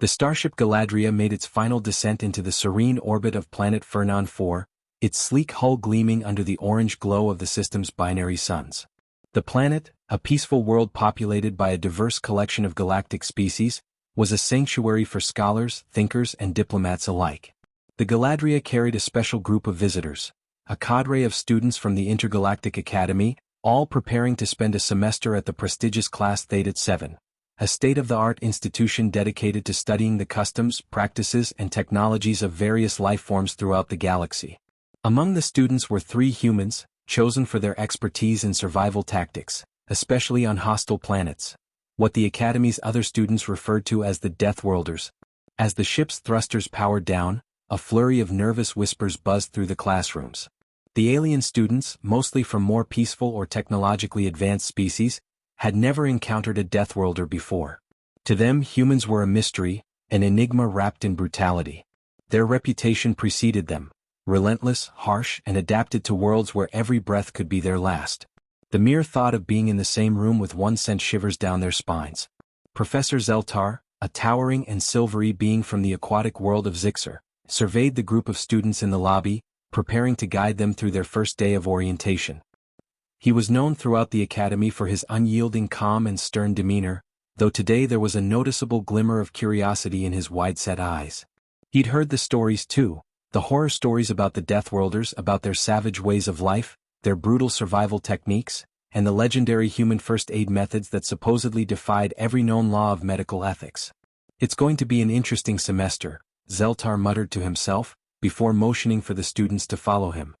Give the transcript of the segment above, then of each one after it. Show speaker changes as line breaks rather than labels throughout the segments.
The starship Galadria made its final descent into the serene orbit of planet Fernon 4, its sleek hull gleaming under the orange glow of the system's binary suns. The planet, a peaceful world populated by a diverse collection of galactic species, was a sanctuary for scholars, thinkers, and diplomats alike. The Galadria carried a special group of visitors, a cadre of students from the Intergalactic Academy, all preparing to spend a semester at the prestigious class Theta 7, a state-of-the-art institution dedicated to studying the customs, practices, and technologies of various life forms throughout the galaxy. Among the students were 3 humans, chosen for their expertise in survival tactics, especially on hostile planets, what the Academy's other students referred to as the Deathworlders. As the ship's thrusters powered down, a flurry of nervous whispers buzzed through the classrooms. The alien students, mostly from more peaceful or technologically advanced species, had never encountered a Deathworlder before. To them, humans were a mystery, an enigma wrapped in brutality. Their reputation preceded them, relentless, harsh, and adapted to worlds where every breath could be their last. The mere thought of being in the same room with one sent shivers down their spines. Professor Zeltar, a towering and silvery being from the aquatic world of Zixar, surveyed the group of students in the lobby, preparing to guide them through their first day of orientation. He was known throughout the academy for his unyielding calm and stern demeanor, though today there was a noticeable glimmer of curiosity in his wide-set eyes. He'd heard the stories too, the horror stories about the Deathworlders, about their savage ways of life, their brutal survival techniques, and the legendary human first aid methods that supposedly defied every known law of medical ethics. "It's going to be an interesting semester," Zeltar muttered to himself, before motioning for the students to follow him.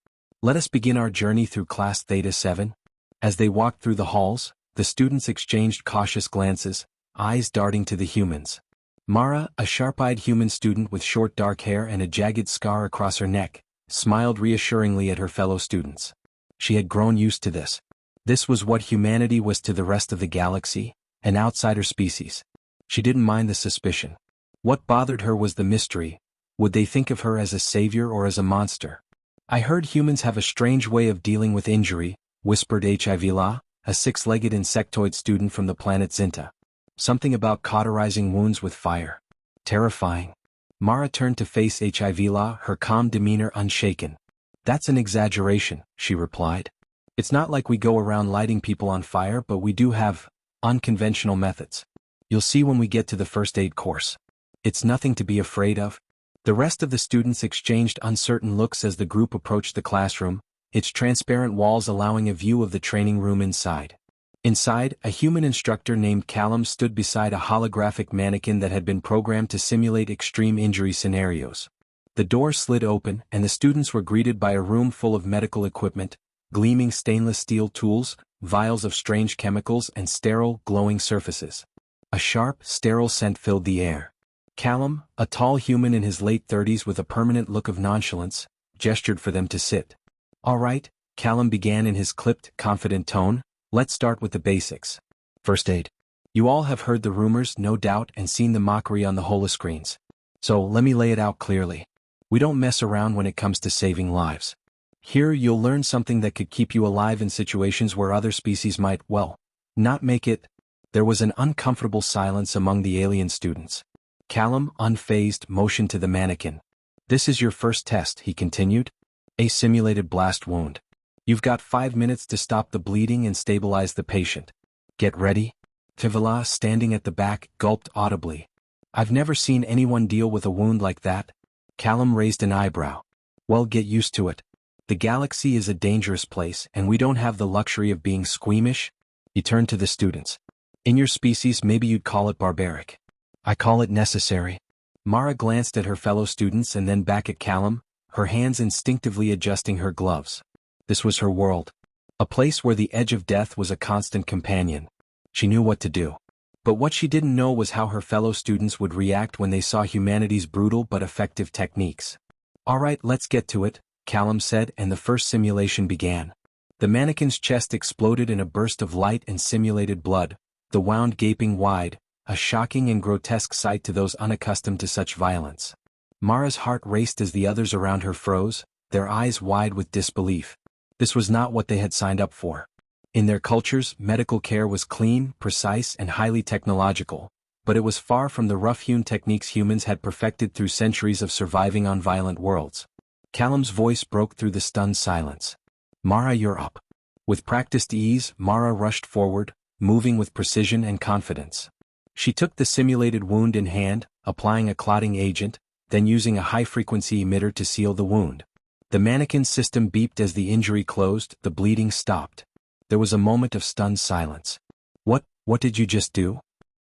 "Let us begin our journey through Class Theta 7. As they walked through the halls, the students exchanged cautious glances, eyes darting to the humans. Mara, a sharp-eyed human student with short dark hair and a jagged scar across her neck, smiled reassuringly at her fellow students. She had grown used to this. This was what humanity was to the rest of the galaxy, an outsider species. She didn't mind the suspicion. What bothered her was the mystery. Would they think of her as a savior or as a monster? "I heard humans have a strange way of dealing with injury," whispered Hivla, a 6-legged insectoid student from the planet Zinta. "Something about cauterizing wounds with fire. Terrifying." Mara turned to face Hivla, her calm demeanor unshaken. "That's an exaggeration," she replied. "It's not like we go around lighting people on fire, but we do have unconventional methods. You'll see when we get to the first aid course. It's nothing to be afraid of." The rest of the students exchanged uncertain looks as the group approached the classroom, its transparent walls allowing a view of the training room inside. Inside, a human instructor named Callum stood beside a holographic mannequin that had been programmed to simulate extreme injury scenarios. The door slid open, and the students were greeted by a room full of medical equipment, gleaming stainless steel tools, vials of strange chemicals, and sterile, glowing surfaces. A sharp, sterile scent filled the air. Callum, a tall human in his late 30s with a permanent look of nonchalance, gestured for them to sit. "All right," Callum began in his clipped, confident tone, "let's start with the basics. First aid. You all have heard the rumors, no doubt, and seen the mockery on the holoscreens. So let me lay it out clearly. We don't mess around when it comes to saving lives. Here you'll learn something that could keep you alive in situations where other species might, well, not make it." There was an uncomfortable silence among the alien students. Callum, unfazed, motioned to the mannequin. "This is your first test," he continued. "A simulated blast wound. You've got 5 minutes to stop the bleeding and stabilize the patient. Get ready." Hivla, standing at the back, gulped audibly. "I've never seen anyone deal with a wound like that." Callum raised an eyebrow. "Well, get used to it. The galaxy is a dangerous place, and we don't have the luxury of being squeamish." He turned to the students. "In your species, maybe you'd call it barbaric. I call it necessary." Mara glanced at her fellow students and then back at Callum, her hands instinctively adjusting her gloves. This was her world. A place where the edge of death was a constant companion. She knew what to do. But what she didn't know was how her fellow students would react when they saw humanity's brutal but effective techniques. "All right, let's get to it," Callum said, and the first simulation began. The mannequin's chest exploded in a burst of light and simulated blood, the wound gaping wide, a shocking and grotesque sight to those unaccustomed to such violence. Mara's heart raced as the others around her froze, their eyes wide with disbelief. This was not what they had signed up for. In their cultures, medical care was clean, precise, and highly technological, but it was far from the rough-hewn techniques humans had perfected through centuries of surviving on violent worlds. Callum's voice broke through the stunned silence. "Mara, you're up." With practiced ease, Mara rushed forward, moving with precision and confidence. She took the simulated wound in hand, applying a clotting agent, then using a high-frequency emitter to seal the wound. The mannequin system beeped as the injury closed, the bleeding stopped. There was a moment of stunned silence. What did you just do?"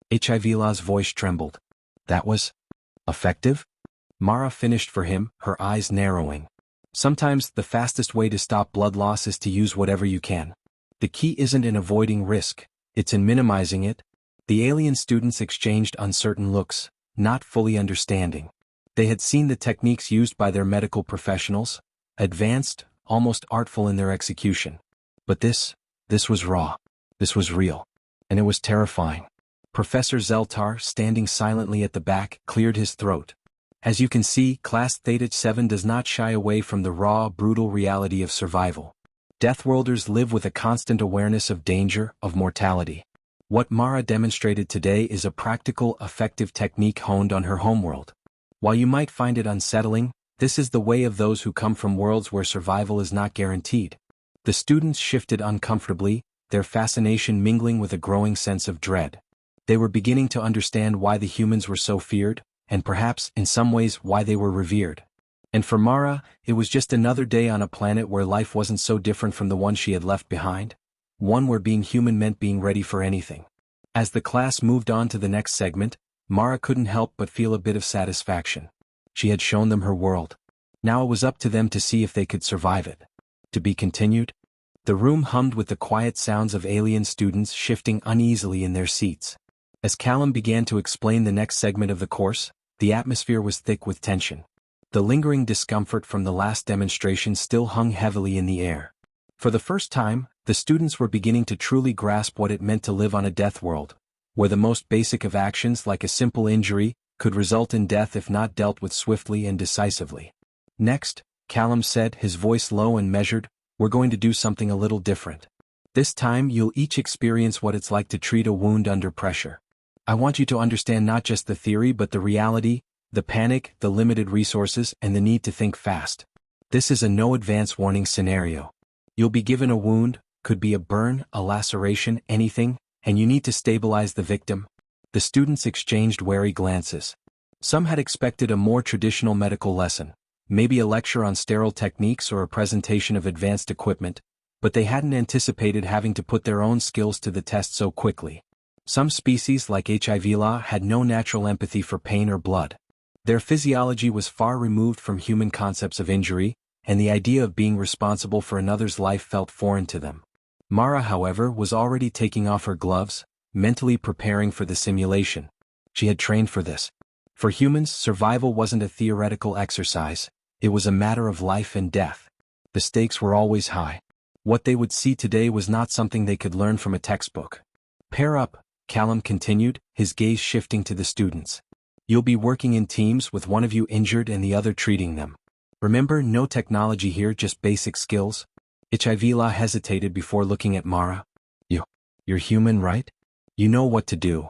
HIVLA's voice trembled. "That was effective?" Mara finished for him, her eyes narrowing. "Sometimes the fastest way to stop blood loss is to use whatever you can. The key isn't in avoiding risk, it's in minimizing it." The alien students exchanged uncertain looks, not fully understanding. They had seen the techniques used by their medical professionals, advanced, almost artful in their execution. But this was raw. This was real. And it was terrifying. Professor Zeltar, standing silently at the back, cleared his throat. "As you can see, Class Theta-7 does not shy away from the raw, brutal reality of survival. Deathworlders live with a constant awareness of danger, of mortality. What Mara demonstrated today is a practical, effective technique honed on her homeworld. While you might find it unsettling, this is the way of those who come from worlds where survival is not guaranteed." The students shifted uncomfortably, their fascination mingling with a growing sense of dread. They were beginning to understand why the humans were so feared, and perhaps, in some ways, why they were revered. And for Mara, it was just another day on a planet where life wasn't so different from the one she had left behind. One where being human meant being ready for anything. As the class moved on to the next segment, Mara couldn't help but feel a bit of satisfaction. She had shown them her world. Now it was up to them to see if they could survive it. To be continued? The room hummed with the quiet sounds of alien students shifting uneasily in their seats. As Callum began to explain the next segment of the course, the atmosphere was thick with tension. The lingering discomfort from the last demonstration still hung heavily in the air. For the first time, the students were beginning to truly grasp what it meant to live on a death world, where the most basic of actions, like a simple injury, could result in death if not dealt with swiftly and decisively. "Next," Callum said, his voice low and measured, "we're going to do something a little different. This time you'll each experience what it's like to treat a wound under pressure. I want you to understand not just the theory but the reality, the panic, the limited resources, and the need to think fast. This is a no advance warning scenario. You'll be given a wound, could be a burn, a laceration, anything, and you need to stabilize the victim." The students exchanged wary glances. Some had expected a more traditional medical lesson, maybe a lecture on sterile techniques or a presentation of advanced equipment, but they hadn't anticipated having to put their own skills to the test so quickly. Some species like HIVLA had no natural empathy for pain or blood. Their physiology was far removed from human concepts of injury, and the idea of being responsible for another's life felt foreign to them. Mara, however, was already taking off her gloves, mentally preparing for the simulation. She had trained for this. For humans, survival wasn't a theoretical exercise, it was a matter of life and death. The stakes were always high. What they would see today was not something they could learn from a textbook. "Pair up," Callum continued, his gaze shifting to the students. "You'll be working in teams with one of you injured and the other treating them. Remember, no technology here, just basic skills." HIVLA hesitated before looking at Mara. You're human, right? You know what to do."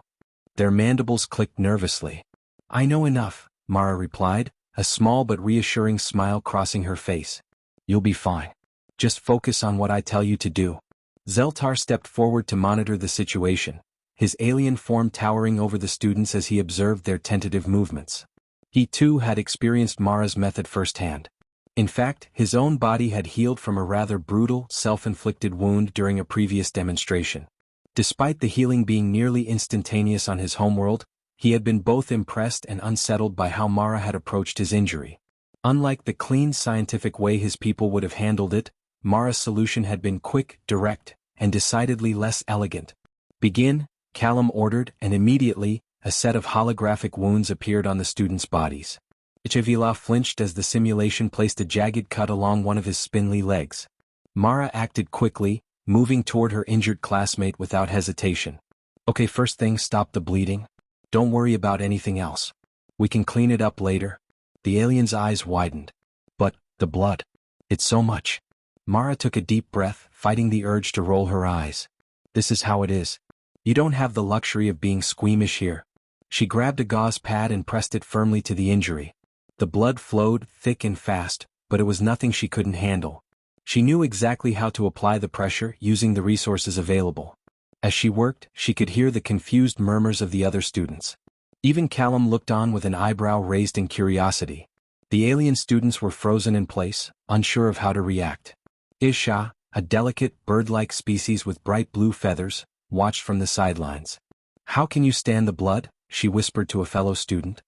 Their mandibles clicked nervously. "I know enough," Mara replied, a small but reassuring smile crossing her face. "You'll be fine. Just focus on what I tell you to do." Zeltar stepped forward to monitor the situation, his alien form towering over the students as he observed their tentative movements. He too had experienced Mara's method firsthand. In fact, his own body had healed from a rather brutal, self-inflicted wound during a previous demonstration. Despite the healing being nearly instantaneous on his homeworld, he had been both impressed and unsettled by how Mara had approached his injury. Unlike the clean scientific way his people would have handled it, Mara's solution had been quick, direct, and decidedly less elegant. "Begin," Callum ordered, and immediately, a set of holographic wounds appeared on the students' bodies. HIVLA flinched as the simulation placed a jagged cut along one of his spindly legs. Mara acted quickly, moving toward her injured classmate without hesitation. "Okay, first thing, stop the bleeding. Don't worry about anything else. We can clean it up later." The alien's eyes widened. "But, the blood. It's so much." Mara took a deep breath, fighting the urge to roll her eyes. "This is how it is. You don't have the luxury of being squeamish here. She grabbed a gauze pad and pressed it firmly to the injury. The blood flowed, thick and fast, but it was nothing she couldn't handle. She knew exactly how to apply the pressure using the resources available. As she worked, she could hear the confused murmurs of the other students. Even Callum looked on with an eyebrow raised in curiosity. The alien students were frozen in place, unsure of how to react. Isha, a delicate, bird-like species with bright blue feathers, watched from the sidelines. "How can you stand the blood?" she whispered to a fellow student.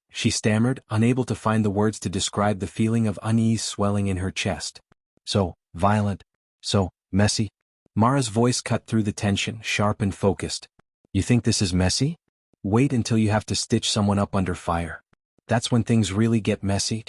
She stammered, unable to find the words to describe the feeling of unease swelling in her chest. "So violent, so messy." Mara's voice cut through the tension, sharp and focused. "You think this is messy? Wait until you have to stitch someone up under fire. That's when things really get messy."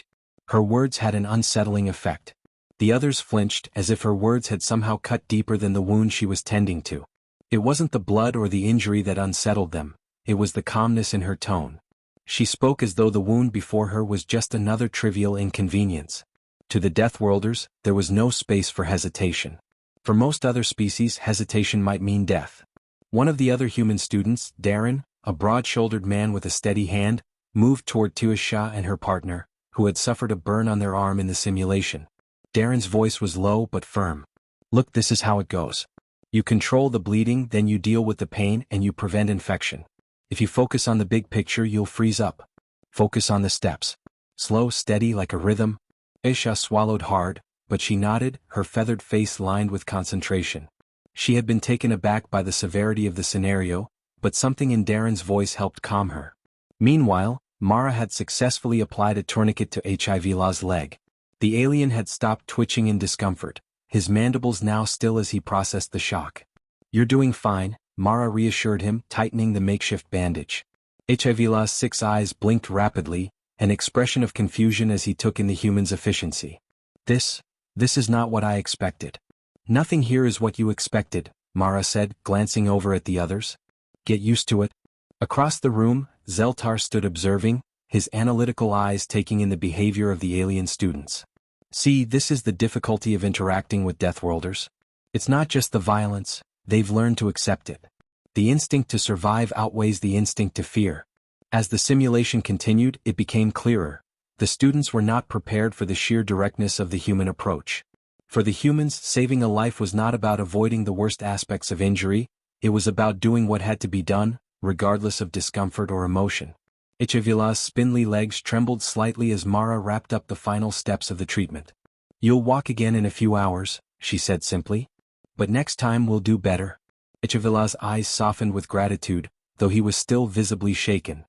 Her words had an unsettling effect. The others flinched, as if her words had somehow cut deeper than the wound she was tending to. It wasn't the blood or the injury that unsettled them, it was the calmness in her tone. She spoke as though the wound before her was just another trivial inconvenience. To the Deathworlders, there was no space for hesitation. For most other species, hesitation might mean death. One of the other human students, Darren, a broad-shouldered man with a steady hand, moved toward Tuisha and her partner, who had suffered a burn on their arm in the simulation. Darren's voice was low but firm. "Look, this is how it goes. You control the bleeding, then you deal with the pain and you prevent infection. If you focus on the big picture, you'll freeze up. Focus on the steps. Slow, steady, like a rhythm." Isha swallowed hard, but she nodded, her feathered face lined with concentration. She had been taken aback by the severity of the scenario, but something in Darren's voice helped calm her. Meanwhile, Mara had successfully applied a tourniquet to HIV's leg. The alien had stopped twitching in discomfort, his mandibles now still as he processed the shock. "You're doing fine," Mara reassured him, tightening the makeshift bandage. HIV's 6 eyes blinked rapidly, an expression of confusion as he took in the human's efficiency. This is not what I expected." "Nothing here is what you expected," Mara said, glancing over at the others. "Get used to it." Across the room, Zeltar stood observing, his analytical eyes taking in the behavior of the alien students. "See, this is the difficulty of interacting with Deathworlders. It's not just the violence, they've learned to accept it. The instinct to survive outweighs the instinct to fear." As the simulation continued, it became clearer. The students were not prepared for the sheer directness of the human approach. For the humans, saving a life was not about avoiding the worst aspects of injury, it was about doing what had to be done, regardless of discomfort or emotion. Ichavila's spindly legs trembled slightly as Mara wrapped up the final steps of the treatment. "You'll walk again in a few hours," she said simply. "But next time we'll do better." Ichavila's eyes softened with gratitude, though he was still visibly shaken.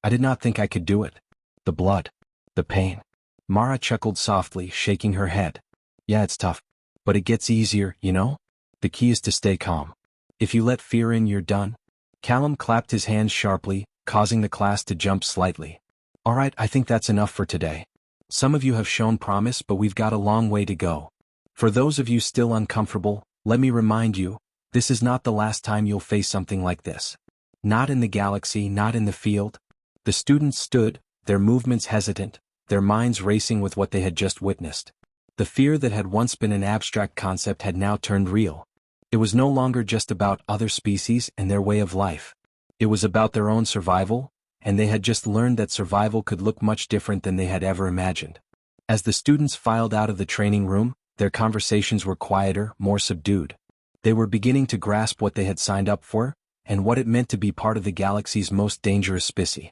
I did not think I could do it. The blood. The pain." Mara chuckled softly, shaking her head. "Yeah, it's tough. But it gets easier, you know? The key is to stay calm. If you let fear in, you're done." Callum clapped his hands sharply, causing the class to jump slightly. "All right, I think that's enough for today. Some of you have shown promise, but we've got a long way to go. For those of you still uncomfortable, let me remind you, this is not the last time you'll face something like this. Not in the galaxy, not in the field." The students stood, their movements hesitant, their minds racing with what they had just witnessed. The fear that had once been an abstract concept had now turned real. It was no longer just about other species and their way of life. It was about their own survival, and they had just learned that survival could look much different than they had ever imagined. As the students filed out of the training room, their conversations were quieter, more subdued. They were beginning to grasp what they had signed up for, and what it meant to be part of the galaxy's most dangerous species.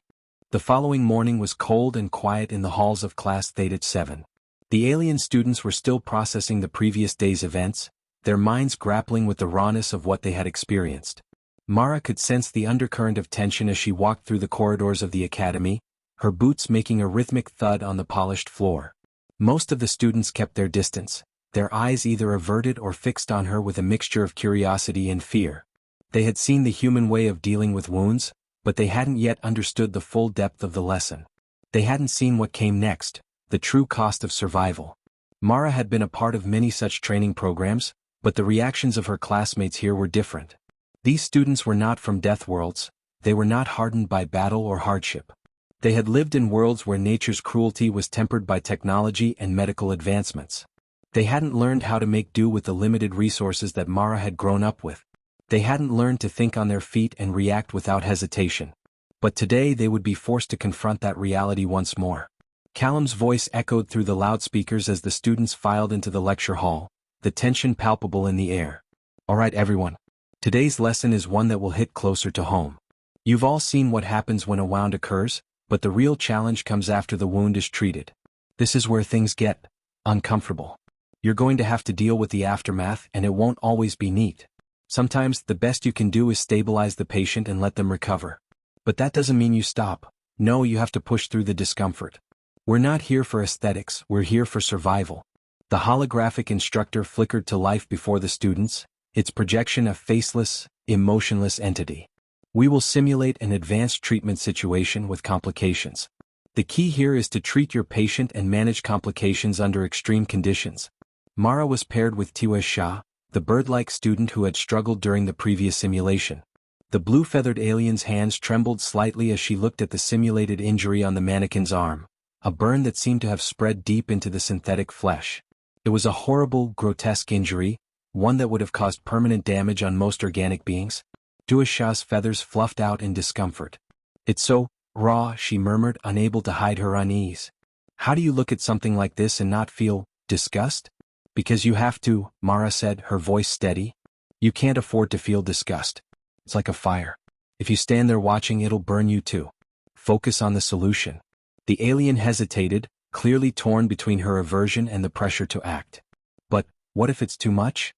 The following morning was cold and quiet in the halls of Class Theta 7. The alien students were still processing the previous day's events, their minds grappling with the rawness of what they had experienced. Mara could sense the undercurrent of tension as she walked through the corridors of the academy, her boots making a rhythmic thud on the polished floor. Most of the students kept their distance, their eyes either averted or fixed on her with a mixture of curiosity and fear. They had seen the human way of dealing with wounds, but they hadn't yet understood the full depth of the lesson. They hadn't seen what came next, the true cost of survival. Mara had been a part of many such training programs, but the reactions of her classmates here were different. These students were not from death worlds, they were not hardened by battle or hardship. They had lived in worlds where nature's cruelty was tempered by technology and medical advancements. They hadn't learned how to make do with the limited resources that Mara had grown up with. They hadn't learned to think on their feet and react without hesitation. But today they would be forced to confront that reality once more. Callum's voice echoed through the loudspeakers as the students filed into the lecture hall, the tension palpable in the air. All right, everyone. Today's lesson is one that will hit closer to home. You've all seen what happens when a wound occurs, but the real challenge comes after the wound is treated. This is where things get uncomfortable. You're going to have to deal with the aftermath, and it won't always be neat. Sometimes the best you can do is stabilize the patient and let them recover. But that doesn't mean you stop. No, you have to push through the discomfort. We're not here for aesthetics, we're here for survival. The holographic instructor flickered to life before the students, its projection a faceless, emotionless entity. We will simulate an advanced treatment situation with complications. The key here is to treat your patient and manage complications under extreme conditions. Mara was paired with Tiwa Shah, the bird-like student who had struggled during the previous simulation. The blue-feathered alien's hands trembled slightly as she looked at the simulated injury on the mannequin's arm, a burn that seemed to have spread deep into the synthetic flesh. It was a horrible, grotesque injury, one that would have caused permanent damage on most organic beings. Tiwa Shah's feathers fluffed out in discomfort. "It's so raw," she murmured, unable to hide her unease. "How do you look at something like this and not feel disgust?" "Because you have to," Mara said, her voice steady. "You can't afford to feel disgust. It's like a fire. If you stand there watching, it'll burn you too. Focus on the solution." The alien hesitated, clearly torn between her aversion and the pressure to act. "But what if it's too much?"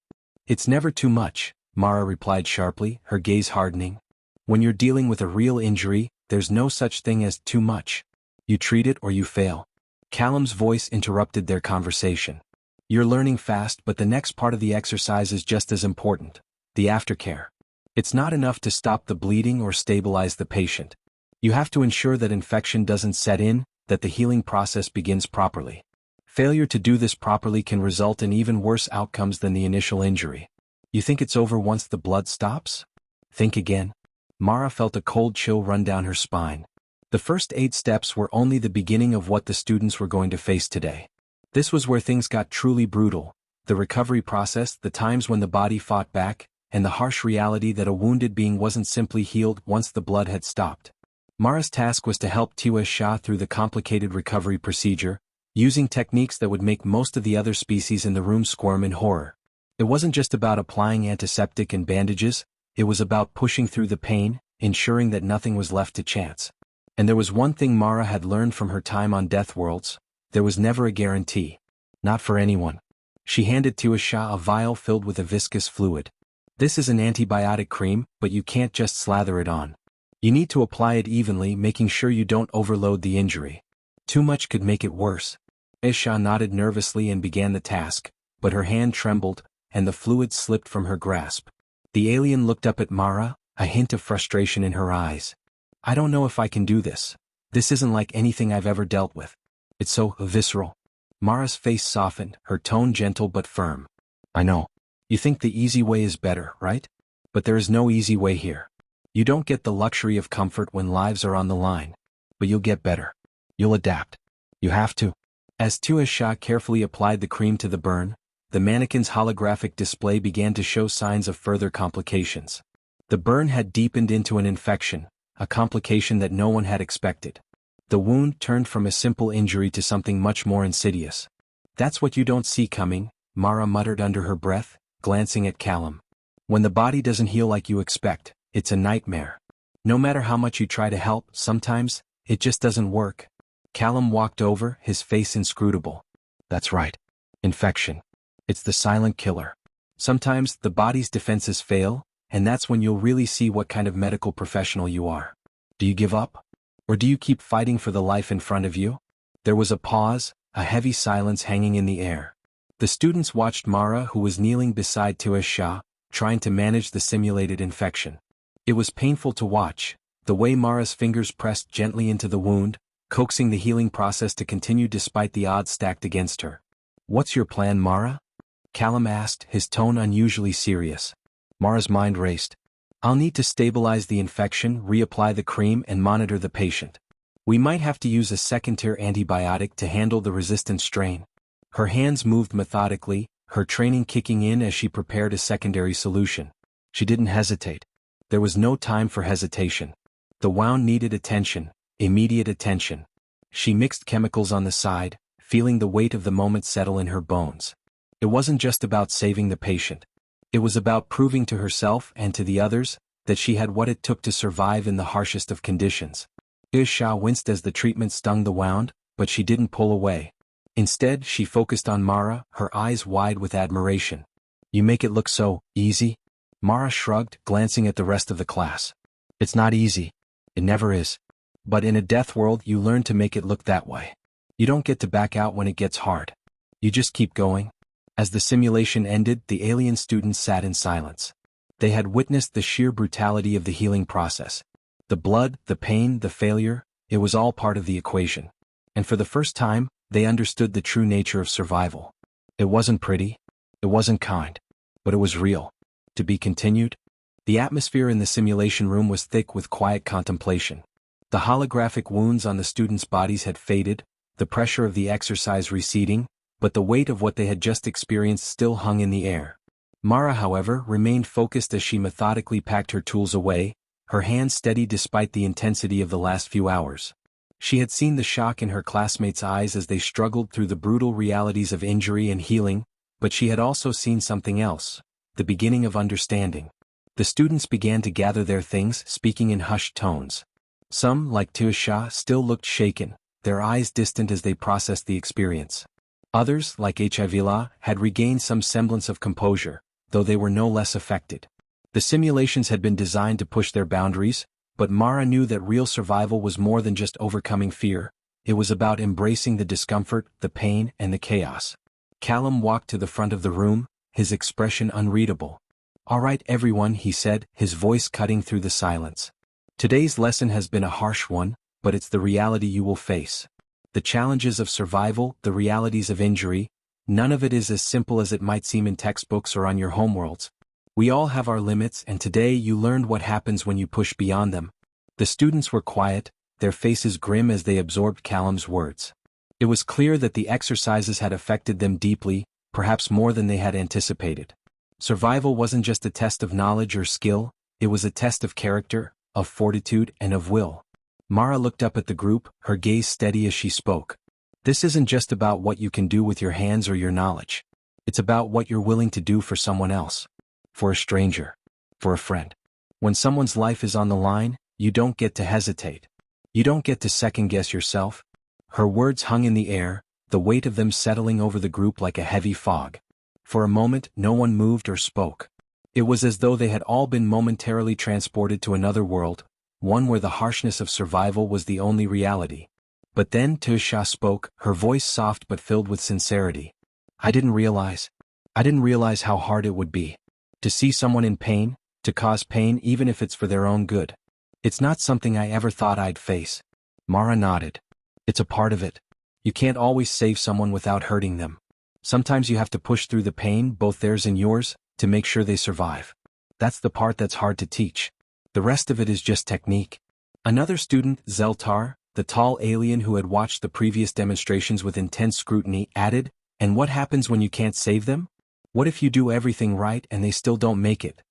"It's never too much," Mara replied sharply, her gaze hardening. "When you're dealing with a real injury, there's no such thing as too much. You treat it or you fail." Callum's voice interrupted their conversation. "You're learning fast, but the next part of the exercise is just as important. The aftercare. It's not enough to stop the bleeding or stabilize the patient. You have to ensure that infection doesn't set in, that the healing process begins properly. Failure to do this properly can result in even worse outcomes than the initial injury. You think it's over once the blood stops? Think again." Mara felt a cold chill run down her spine. The first 8 steps were only the beginning of what the students were going to face today. This was where things got truly brutal, the recovery process, the times when the body fought back, and the harsh reality that a wounded being wasn't simply healed once the blood had stopped. Mara's task was to help Tiwa Shah through the complicated recovery procedure, using techniques that would make most of the other species in the room squirm in horror. It wasn't just about applying antiseptic and bandages, it was about pushing through the pain, ensuring that nothing was left to chance. And there was one thing Mara had learned from her time on Deathworlds: there was never a guarantee. Not for anyone. She handed Tiwa Shah a vial filled with a viscous fluid. "This is an antibiotic cream, but you can't just slather it on. You need to apply it evenly, making sure you don't overload the injury. Too much could make it worse." Shah nodded nervously and began the task, but her hand trembled, and the fluid slipped from her grasp. The alien looked up at Mara, a hint of frustration in her eyes. "I don't know if I can do this. This isn't like anything I've ever dealt with. It's so visceral." Mara's face softened, her tone gentle but firm. "I know. You think the easy way is better, right? But there is no easy way here. You don't get the luxury of comfort when lives are on the line. But you'll get better. You'll adapt. You have to." As Tiwa Shah carefully applied the cream to the burn, the mannequin's holographic display began to show signs of further complications. The burn had deepened into an infection, a complication that no one had expected. The wound turned from a simple injury to something much more insidious. "That's what you don't see coming," Mara muttered under her breath, glancing at Callum. "When the body doesn't heal like you expect, it's a nightmare. No matter how much you try to help, sometimes, it just doesn't work." Callum walked over, his face inscrutable. "That's right. Infection. It's the silent killer. Sometimes the body's defenses fail, and that's when you'll really see what kind of medical professional you are. Do you give up? Or do you keep fighting for the life in front of you?" There was a pause, a heavy silence hanging in the air. The students watched Mara, who was kneeling beside Tiwa Shah, trying to manage the simulated infection. It was painful to watch, the way Mara's fingers pressed gently into the wound, coaxing the healing process to continue despite the odds stacked against her. "What's your plan, Mara?" Callum asked, his tone unusually serious. Mara's mind raced. "I'll need to stabilize the infection, reapply the cream, and monitor the patient. We might have to use a second-tier antibiotic to handle the resistant strain." Her hands moved methodically, her training kicking in as she prepared a secondary solution. She didn't hesitate. There was no time for hesitation. The wound needed attention, immediate attention. She mixed chemicals on the side, feeling the weight of the moment settle in her bones. It wasn't just about saving the patient. It was about proving to herself and to the others that she had what it took to survive in the harshest of conditions. Isha winced as the treatment stung the wound, but she didn't pull away. Instead, she focused on Mara, her eyes wide with admiration. "You make it look so easy?" Mara shrugged, glancing at the rest of the class. "It's not easy. It never is. But in a death world you learn to make it look that way. You don't get to back out when it gets hard. You just keep going." As the simulation ended, the alien students sat in silence. They had witnessed the sheer brutality of the healing process. The blood, the pain, the failure, it was all part of the equation. And for the first time, they understood the true nature of survival. It wasn't pretty. It wasn't kind. But it was real. To be continued? The atmosphere in the simulation room was thick with quiet contemplation. The holographic wounds on the students' bodies had faded, the pressure of the exercise receding, but the weight of what they had just experienced still hung in the air. Mara, however, remained focused as she methodically packed her tools away, her hands steady despite the intensity of the last few hours. She had seen the shock in her classmates' eyes as they struggled through the brutal realities of injury and healing, but she had also seen something else, the beginning of understanding. The students began to gather their things, speaking in hushed tones. Some, like Tuisha, still looked shaken, their eyes distant as they processed the experience. Others, like Hivila, had regained some semblance of composure, though they were no less affected. The simulations had been designed to push their boundaries, but Mara knew that real survival was more than just overcoming fear. It was about embracing the discomfort, the pain, and the chaos. Callum walked to the front of the room, his expression unreadable. "All right, everyone," he said, his voice cutting through the silence. "Today's lesson has been a harsh one, but it's the reality you will face. The challenges of survival, the realities of injury, none of it is as simple as it might seem in textbooks or on your homeworlds. We all have our limits, and today you learned what happens when you push beyond them." The students were quiet, their faces grim as they absorbed Callum's words. It was clear that the exercises had affected them deeply, perhaps more than they had anticipated. Survival wasn't just a test of knowledge or skill, it was a test of character, of fortitude, and of will. Mara looked up at the group, her gaze steady as she spoke. "This isn't just about what you can do with your hands or your knowledge. It's about what you're willing to do for someone else. For a stranger. For a friend. When someone's life is on the line, you don't get to hesitate. You don't get to second-guess yourself." Her words hung in the air, the weight of them settling over the group like a heavy fog. For a moment, no one moved or spoke. It was as though they had all been momentarily transported to another world, one where the harshness of survival was the only reality. But then Tuisha spoke, her voice soft but filled with sincerity. I didn't realize how hard it would be. To see someone in pain, to cause pain even if it's for their own good. It's not something I ever thought I'd face." Mara nodded. "It's a part of it. You can't always save someone without hurting them. Sometimes you have to push through the pain, both theirs and yours, to make sure they survive. That's the part that's hard to teach. The rest of it is just technique." Another student, Zeltar, the tall alien who had watched the previous demonstrations with intense scrutiny, added, "And what happens when you can't save them? What if you do everything right and they still don't make it?"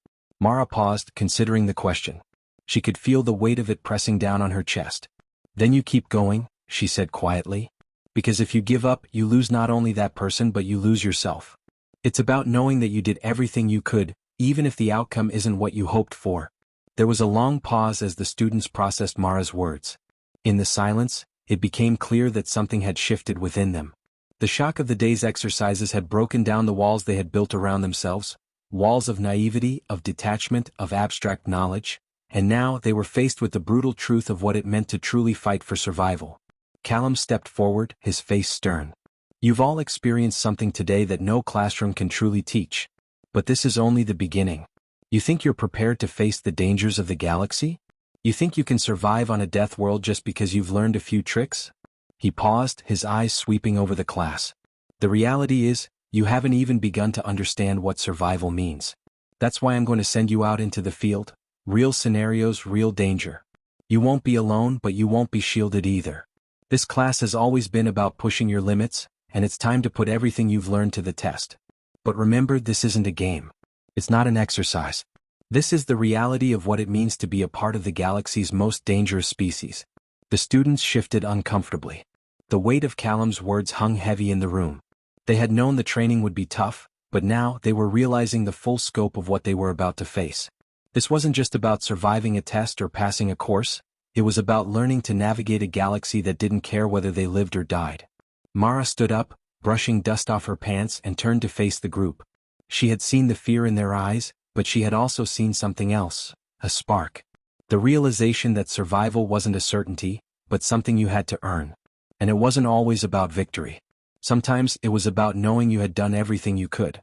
Mara paused, considering the question. She could feel the weight of it pressing down on her chest. "Then you keep going," she said quietly. "Because if you give up, you lose not only that person but you lose yourself. It's about knowing that you did everything you could, even if the outcome isn't what you hoped for." There was a long pause as the students processed Mara's words. In the silence, it became clear that something had shifted within them. The shock of the day's exercises had broken down the walls they had built around themselves, walls of naivety, of detachment, of abstract knowledge, and now they were faced with the brutal truth of what it meant to truly fight for survival. Callum stepped forward, his face stern. "You've all experienced something today that no classroom can truly teach. But this is only the beginning. You think you're prepared to face the dangers of the galaxy? You think you can survive on a death world just because you've learned a few tricks?" He paused, his eyes sweeping over the class. "The reality is, you haven't even begun to understand what survival means. That's why I'm going to send you out into the field. Real scenarios, real danger. You won't be alone, but you won't be shielded either. This class has always been about pushing your limits, and it's time to put everything you've learned to the test. But remember, this isn't a game. It's not an exercise. This is the reality of what it means to be a part of the galaxy's most dangerous species. The students shifted uncomfortably. The weight of Callum's words hung heavy in the room. They had known the training would be tough, but now they were realizing the full scope of what they were about to face. This wasn't just about surviving a test or passing a course, it was about learning to navigate a galaxy that didn't care whether they lived or died. Mara stood up, brushing dust off her pants, and turned to face the group. She had seen the fear in their eyes, but she had also seen something else, a spark. The realization that survival wasn't a certainty, but something you had to earn. And it wasn't always about victory. Sometimes it was about knowing you had done everything you could.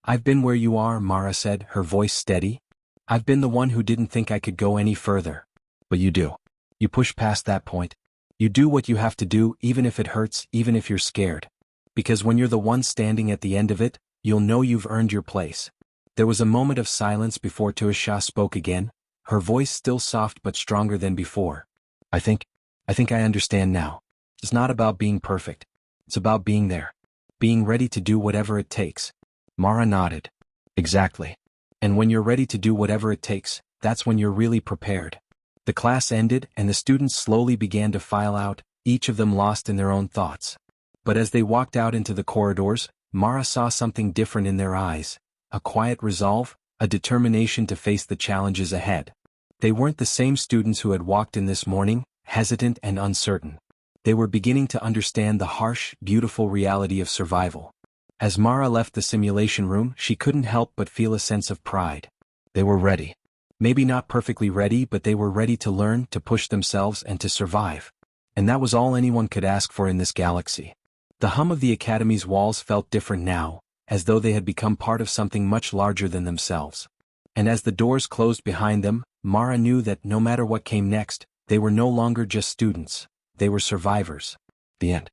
I've been where you are, Mara said, her voice steady. I've been the one who didn't think I could go any further. But you do. You push past that point. You do what you have to do, even if it hurts, even if you're scared. Because when you're the one standing at the end of it, you'll know you've earned your place. There was a moment of silence before Tuasha spoke again, her voice still soft but stronger than before. I think I understand now. It's not about being perfect. It's about being there. Being ready to do whatever it takes. Mara nodded. Exactly. And when you're ready to do whatever it takes, that's when you're really prepared. The class ended and the students slowly began to file out, each of them lost in their own thoughts. But as they walked out into the corridors, Mara saw something different in their eyes. A quiet resolve, a determination to face the challenges ahead. They weren't the same students who had walked in this morning, hesitant and uncertain. They were beginning to understand the harsh, beautiful reality of survival. As Mara left the simulation room, she couldn't help but feel a sense of pride. They were ready. Maybe not perfectly ready, but they were ready to learn, to push themselves, and to survive. And that was all anyone could ask for in this galaxy. The hum of the Academy's walls felt different now, as though they had become part of something much larger than themselves. And as the doors closed behind them, Mara knew that no matter what came next, they were no longer just students, they were survivors. The end.